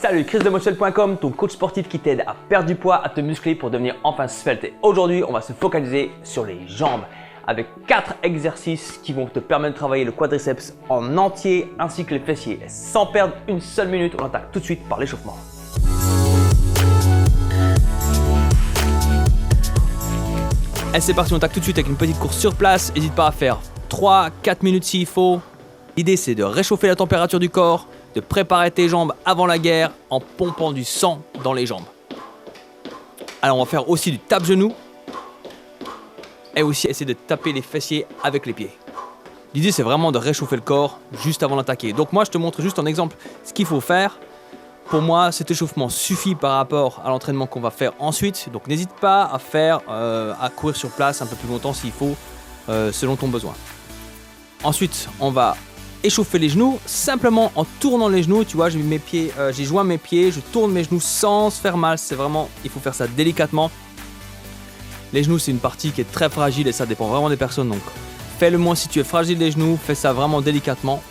Salut, chrisdemotionnel.com, ton coach sportif qui t'aide à perdre du poids, à te muscler pour devenir enfin svelte. Et aujourd'hui, on va se focaliser sur les jambes avec 4 exercices qui vont te permettre de travailler le quadriceps en entier ainsi que les fessiers. Et sans perdre une seule minute, on attaque tout de suite par l'échauffement. Et c'est parti, on attaque tout de suite avec une petite course sur place. N'hésite pas à faire 3-4 minutes s'il faut. L'idée, c'est de réchauffer la température du corps, de préparer tes jambes avant la guerre en pompant du sang dans les jambes. Alors on va faire aussi du tape-genou et aussi essayer de taper les fessiers avec les pieds. L'idée c'est vraiment de réchauffer le corps juste avant d'attaquer. Donc moi je te montre juste en exemple ce qu'il faut faire. Pour moi cet échauffement suffit par rapport à l'entraînement qu'on va faire ensuite. Donc n'hésite pas à faire, à courir sur place un peu plus longtemps s'il faut, selon ton besoin. Ensuite on va échauffer les genoux simplement en tournant les genoux. Tu vois, j'ai joint mes pieds, je tourne mes genoux sans se faire mal. C'est vraiment, il faut faire ça délicatement. Les genoux, c'est une partie qui est très fragile et ça dépend vraiment des personnes. Donc, fais-le moins si tu es fragile des genoux. Fais ça vraiment délicatement.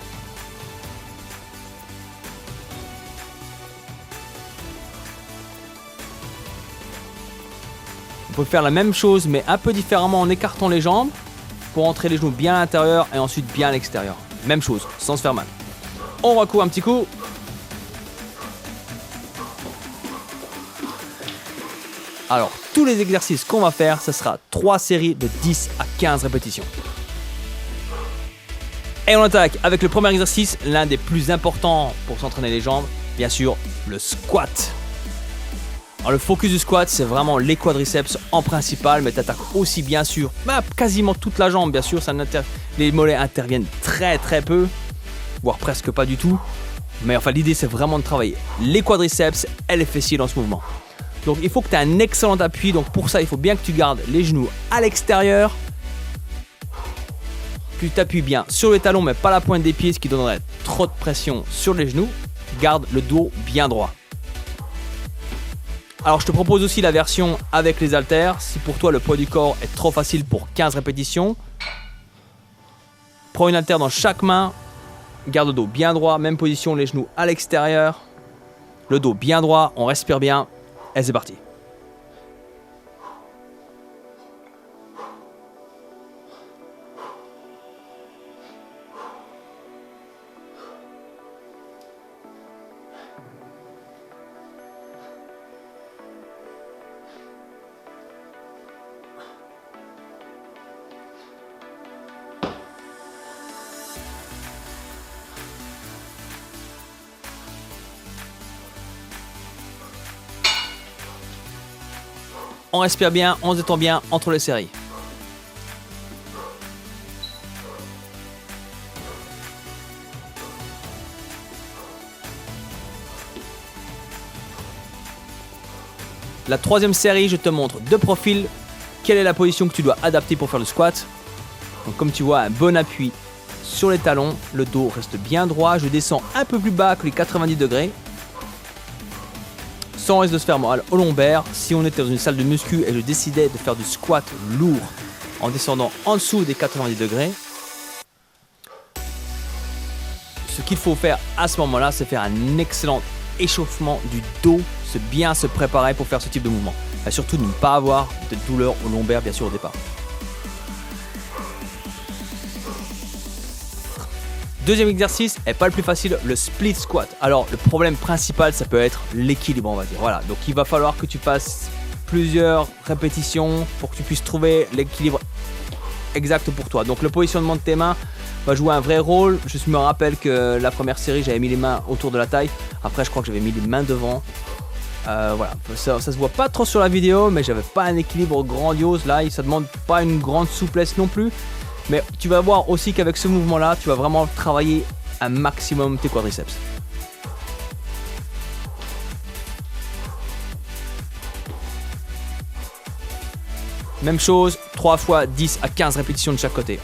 On peut faire la même chose, mais un peu différemment en écartant les jambes pour entrer les genoux bien à l'intérieur et ensuite bien à l'extérieur. Même chose, sans se faire mal. On recoue un petit coup. Alors, tous les exercices qu'on va faire, ce sera 3 séries de 10 à 15 répétitions. Et on attaque avec le premier exercice, l'un des plus importants pour s'entraîner les jambes, bien sûr, le squat. Alors, le focus du squat, c'est vraiment les quadriceps en principal, mais tu attaques aussi bien sûr quasiment toute la jambe, bien sûr, les mollets interviennent très peu, voire presque pas du tout. Mais enfin, l'idée, c'est vraiment de travailler les quadriceps et les fessiers dans ce mouvement. Donc, il faut que tu aies un excellent appui. Donc, pour ça, il faut bien que tu gardes les genoux à l'extérieur. Tu t'appuies bien sur les talons, mais pas la pointe des pieds, ce qui donnerait trop de pression sur les genoux. Garde le dos bien droit. Alors, je te propose aussi la version avec les haltères. Si pour toi, le poids du corps est trop facile pour 15 répétitions, prends une haltère dans chaque main. Garde le dos bien droit. Même position, les genoux à l'extérieur. Le dos bien droit. On respire bien. Et c'est parti. On respire bien, on se détend bien entre les séries. La troisième série, je te montre de profil quelle est la position que tu dois adapter pour faire le squat. Donc comme tu vois, un bon appui sur les talons, le dos reste bien droit, je descends un peu plus bas que les 90 degrés. Sans risque de se faire mal au lombaire. Si on était dans une salle de muscu et je décidais de faire du squat lourd en descendant en dessous des 90 degrés, ce qu'il faut faire à ce moment-là, c'est faire un excellent échauffement du dos, c'est bien se préparer pour faire ce type de mouvement. Et surtout de ne pas avoir de douleur au lombaire bien sûr au départ. Deuxième exercice est pas le plus facile, le split squat. Alors le problème principal, ça peut être l'équilibre, on va dire. Voilà, donc il va falloir que tu fasses plusieurs répétitions pour que tu puisses trouver l'équilibre exact pour toi. Donc le positionnement de tes mains va jouer un vrai rôle. Je me rappelle que la première série, j'avais mis les mains autour de la taille. Après, je crois que j'avais mis les mains devant. Voilà, ça se voit pas trop sur la vidéo, mais j'avais pas un équilibre grandiose. Là, ça demande pas une grande souplesse non plus. Mais tu vas voir aussi qu'avec ce mouvement-là, tu vas vraiment travailler un maximum tes quadriceps. Même chose, 3 fois 10 à 15 répétitions de chaque côté.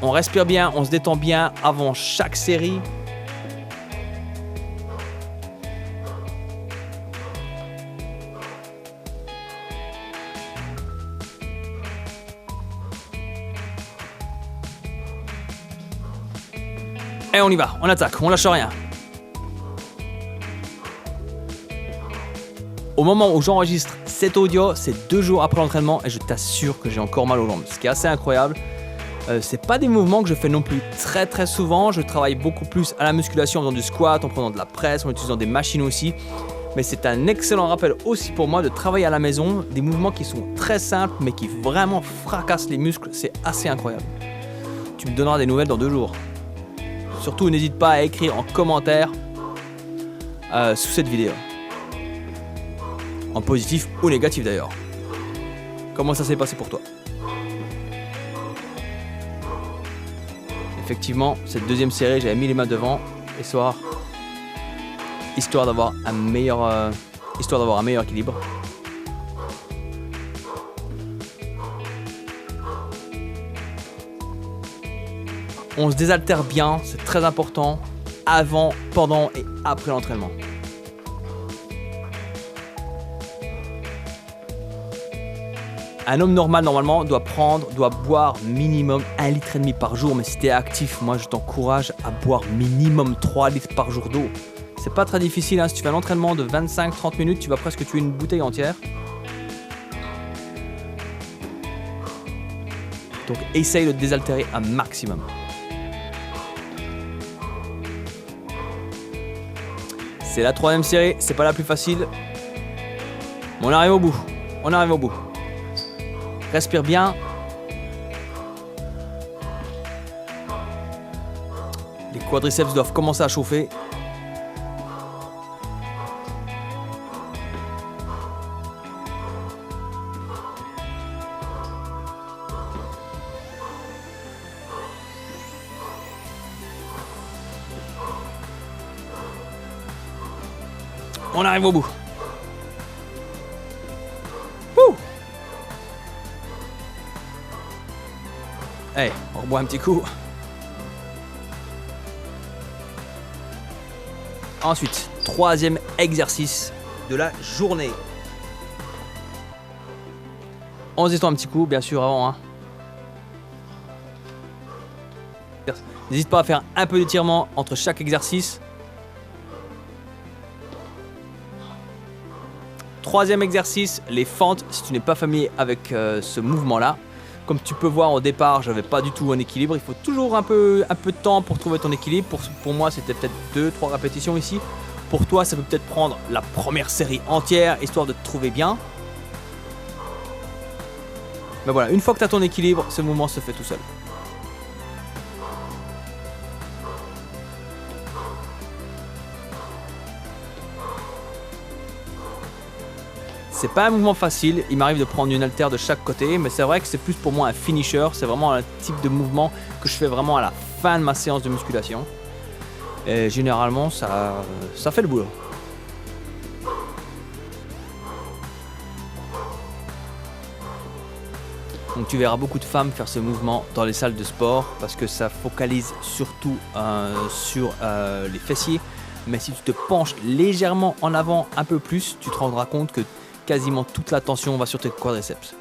On respire bien, on se détend bien avant chaque série. Et on y va, on attaque, on lâche rien. Au moment où j'enregistre cet audio, c'est 2 jours après l'entraînement et je t'assure que j'ai encore mal aux jambes, ce qui est assez incroyable. C'est pas des mouvements que je fais non plus très souvent. Je travaille beaucoup plus à la musculation en faisant du squat, en prenant de la presse, en utilisant des machines aussi. Mais c'est un excellent rappel aussi pour moi de travailler à la maison, des mouvements qui sont très simples mais qui vraiment fracassent les muscles. C'est assez incroyable. Tu me donneras des nouvelles dans 2 jours. Surtout, n'hésite pas à écrire en commentaire sous cette vidéo. En positif ou négatif d'ailleurs. Comment ça s'est passé pour toi? Effectivement, cette deuxième série, j'avais mis les mains devant, histoire d'avoir un meilleur équilibre. On se désaltère bien, c'est très important, avant, pendant et après l'entraînement. Un homme normal, normalement, doit boire minimum 1,5 litre par jour. Mais si tu es actif, moi, je t'encourage à boire minimum 3 litres par jour d'eau. C'est pas très difficile, hein. Si tu fais un entraînement de 25-30 minutes, tu vas presque tuer une bouteille entière. Donc, essaye de te désaltérer un maximum. C'est la 3e série, c'est pas la plus facile. Mais on arrive au bout. Respire bien. Les quadriceps doivent commencer à chauffer. On arrive au bout. Hey, on reboit un petit coup. Ensuite, 3e exercice de la journée. On se détend un petit coup, bien sûr, avant. Hein. N'hésite pas à faire un peu d'étirement entre chaque exercice. 3e exercice, les fentes, si tu n'es pas familier avec ce mouvement-là. Comme tu peux voir au départ, je n'avais pas du tout un équilibre. Il faut toujours un peu de temps pour trouver ton équilibre. Pour moi, c'était peut-être 2-3 répétitions ici. Pour toi, ça peut peut-être prendre la première série entière, histoire de te trouver bien. Mais voilà, une fois que tu as ton équilibre, ce mouvement se fait tout seul. C'est pas un mouvement facile, il m'arrive de prendre une haltère de chaque côté, mais c'est vrai que c'est plus pour moi un finisher, c'est vraiment un type de mouvement que je fais vraiment à la fin de ma séance de musculation. Et généralement, ça fait le boulot. Donc tu verras beaucoup de femmes faire ce mouvement dans les salles de sport parce que ça focalise surtout sur les fessiers. Mais si tu te penches légèrement en avant un peu plus, tu te rendras compte que quasiment toute la tension va sur tes quadriceps.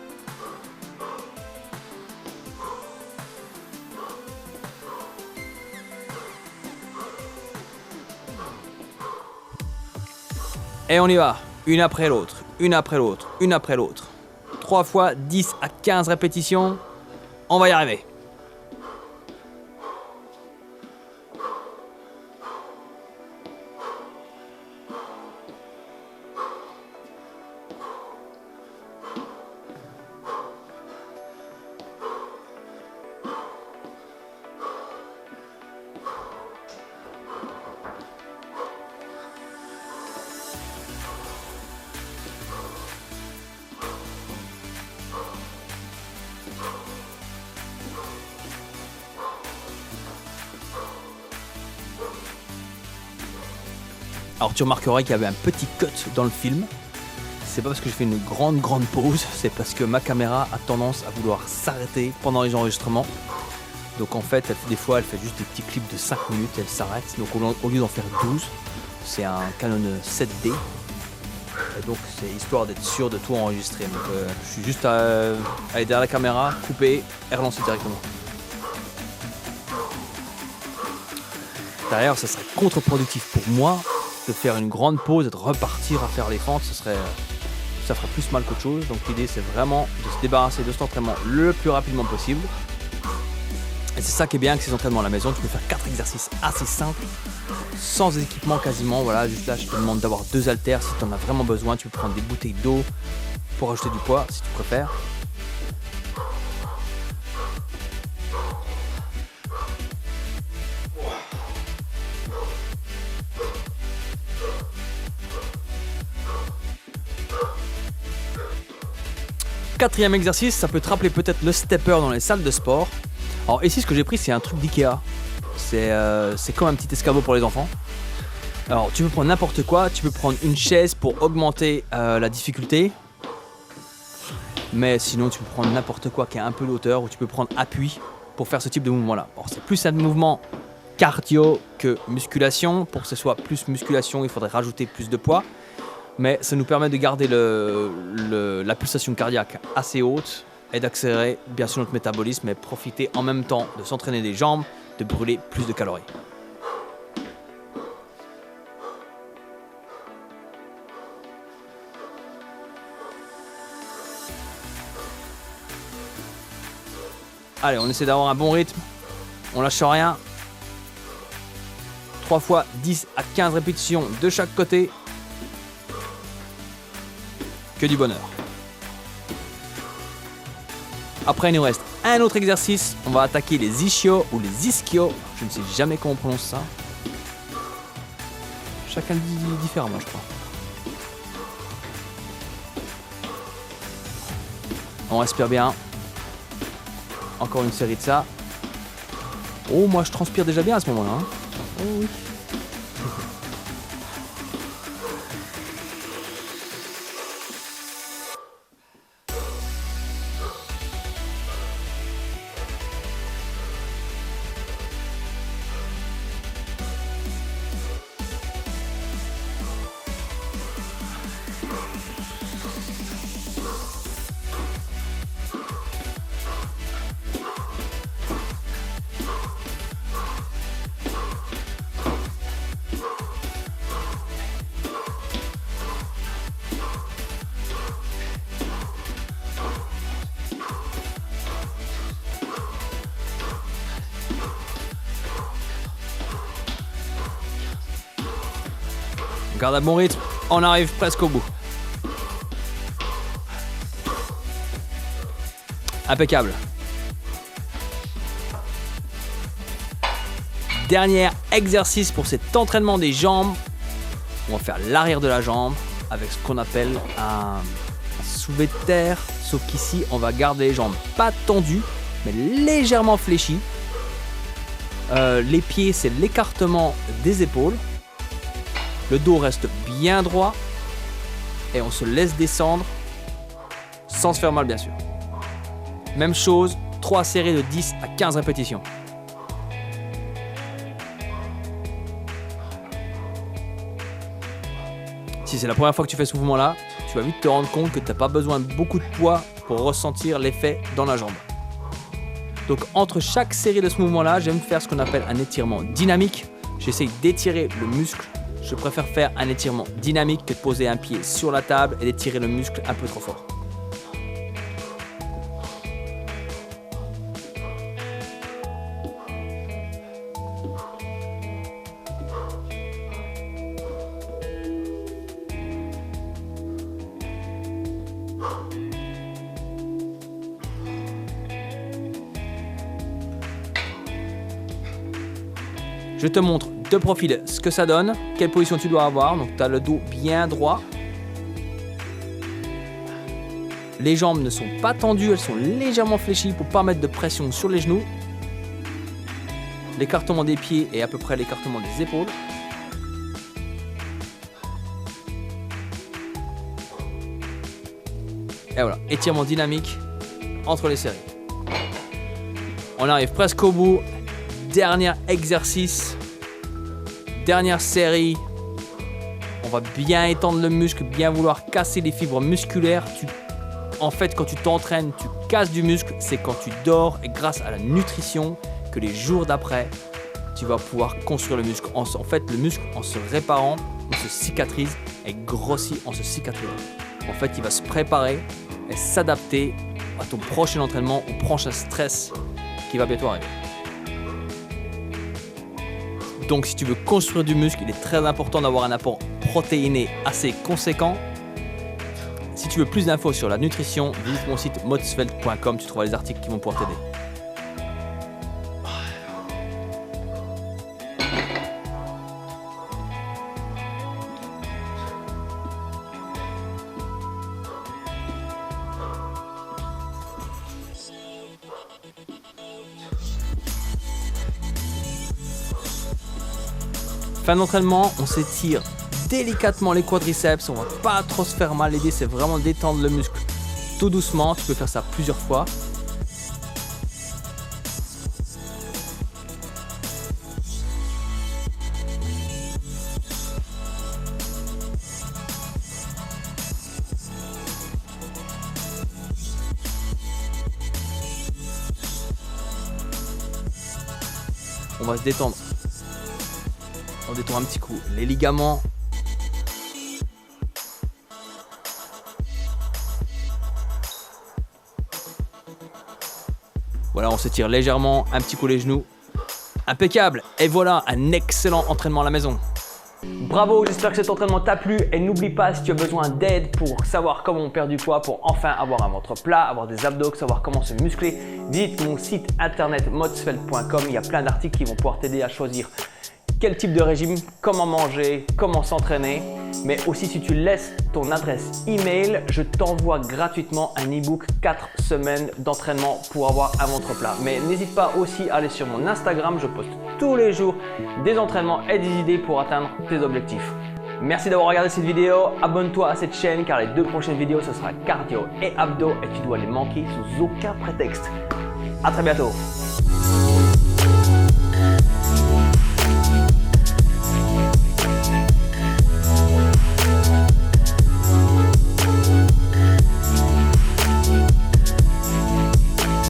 Et on y va, une après l'autre, une après l'autre, une après l'autre. 3 fois 10 à 15 répétitions, on va y arriver. Alors tu remarqueras qu'il y avait un petit cut dans le film. C'est pas parce que je fais une grande pause, c'est parce que ma caméra a tendance à vouloir s'arrêter pendant les enregistrements. Donc en fait, des fois, elle fait juste des petits clips de 5 minutes, elle s'arrête. Donc au lieu d'en faire 12, c'est un Canon 7D. Et donc c'est histoire d'être sûr de tout enregistrer. Donc je suis juste à aller derrière la caméra, couper et relancer directement. D'ailleurs, ça serait contre-productif pour moi de faire une grande pause et de repartir à faire les fentes. Ça ferait plus mal qu'autre chose. Donc l'idée, c'est vraiment de se débarrasser de cet entraînement le plus rapidement possible. Et c'est ça qui est bien avec ces entraînements à la maison. Tu peux faire 4 exercices assez simples, sans équipement quasiment. Voilà, juste là, je te demande d'avoir 2 haltères si tu en as vraiment besoin. Tu peux prendre des bouteilles d'eau pour ajouter du poids si tu préfères. Quatrième exercice, ça peut te rappeler peut-être le stepper dans les salles de sport. Alors ici, ce que j'ai pris, c'est un truc d'Ikea. C'est comme un petit escabeau pour les enfants. Alors tu peux prendre n'importe quoi, tu peux prendre une chaise pour augmenter la difficulté. Mais sinon, tu peux prendre n'importe quoi qui a un peu d'hauteur, ou tu peux prendre appui pour faire ce type de mouvement-là. Alors c'est plus un mouvement cardio que musculation. Pour que ce soit plus musculation, il faudrait rajouter plus de poids. Mais ça nous permet de garder la pulsation cardiaque assez haute et d'accélérer bien sûr notre métabolisme et profiter en même temps de s'entraîner des jambes, de brûler plus de calories. Allez, on essaie d'avoir un bon rythme, on lâche rien. 3 fois 10 à 15 répétitions de chaque côté. Que du bonheur. Après, il nous reste un autre exercice. On va attaquer les ischios ou les ischios. Je ne sais jamais comment on prononce ça. Chacun le dit différemment, je crois. On respire bien. Encore une série de ça. Oh, moi je transpire déjà bien à ce moment-là. Hein. Oh oui. Garde un bon rythme, on arrive presque au bout. Impeccable. Dernier exercice pour cet entraînement des jambes. On va faire l'arrière de la jambe avec ce qu'on appelle un soulevé de terre. Sauf qu'ici, on va garder les jambes pas tendues, mais légèrement fléchies. Les pieds, c'est l'écartement des épaules. Le dos reste bien droit et on se laisse descendre sans se faire mal bien sûr. Même chose, 3 séries de 10 à 15 répétitions. Si c'est la première fois que tu fais ce mouvement-là, tu vas vite te rendre compte que tu n'as pas besoin de beaucoup de poids pour ressentir l'effet dans la jambe. Donc entre chaque série de ce mouvement-là, j'aime faire ce qu'on appelle un étirement dynamique. J'essaye d'étirer le muscle. Je préfère faire un étirement dynamique que de poser un pied sur la table et d'étirer le muscle un peu trop fort. Je te montre de profil ce que ça donne, quelle position tu dois avoir. Donc tu as le dos bien droit. Les jambes ne sont pas tendues, elles sont légèrement fléchies pour ne pas mettre de pression sur les genoux. L'écartement des pieds est à peu près l'écartement des épaules. Et voilà, étirement dynamique entre les séries. On arrive presque au bout. Dernier exercice. Dernière série. On va bien étendre le muscle, bien vouloir casser les fibres musculaires. En fait, quand tu t'entraînes, tu casses du muscle. C'est quand tu dors et grâce à la nutrition que les jours d'après, tu vas pouvoir construire le muscle. En fait, le muscle, en se réparant, il se cicatrise et grossit en se cicatrisant. En fait, il va se préparer et s'adapter à ton prochain entraînement, au prochain stress qui va bientôt arriver. Donc, si tu veux construire du muscle, il est très important d'avoir un apport protéiné assez conséquent. Si tu veux plus d'infos sur la nutrition, visite mon site motzfeldt.com, tu trouveras les articles qui vont pouvoir t'aider. Fin d'entraînement, on s'étire délicatement les quadriceps, on va pas trop se faire mal. L'idée c'est vraiment d'étendre le muscle tout doucement, tu peux faire ça plusieurs fois. On va se détendre. On détend un petit coup les ligaments. Voilà, on s'étire légèrement, un petit coup les genoux. Impeccable. Et voilà, un excellent entraînement à la maison. Bravo, j'espère que cet entraînement t'a plu et n'oublie pas, si tu as besoin d'aide pour savoir comment on perd du poids, pour enfin avoir un ventre plat, avoir des abdos, savoir comment se muscler, visite mon site internet motzfeldt.com. Il y a plein d'articles qui vont pouvoir t'aider à choisir quel type de régime, comment manger, comment s'entraîner. Mais aussi, si tu laisses ton adresse email, je t'envoie gratuitement un e-book 4 semaines d'entraînement pour avoir un ventre plat. Mais n'hésite pas aussi à aller sur mon Instagram, je poste tous les jours des entraînements et des idées pour atteindre tes objectifs. Merci d'avoir regardé cette vidéo, abonne-toi à cette chaîne car les 2 prochaines vidéos ce sera cardio et abdos et tu dois les manquer sous aucun prétexte. À très bientôt.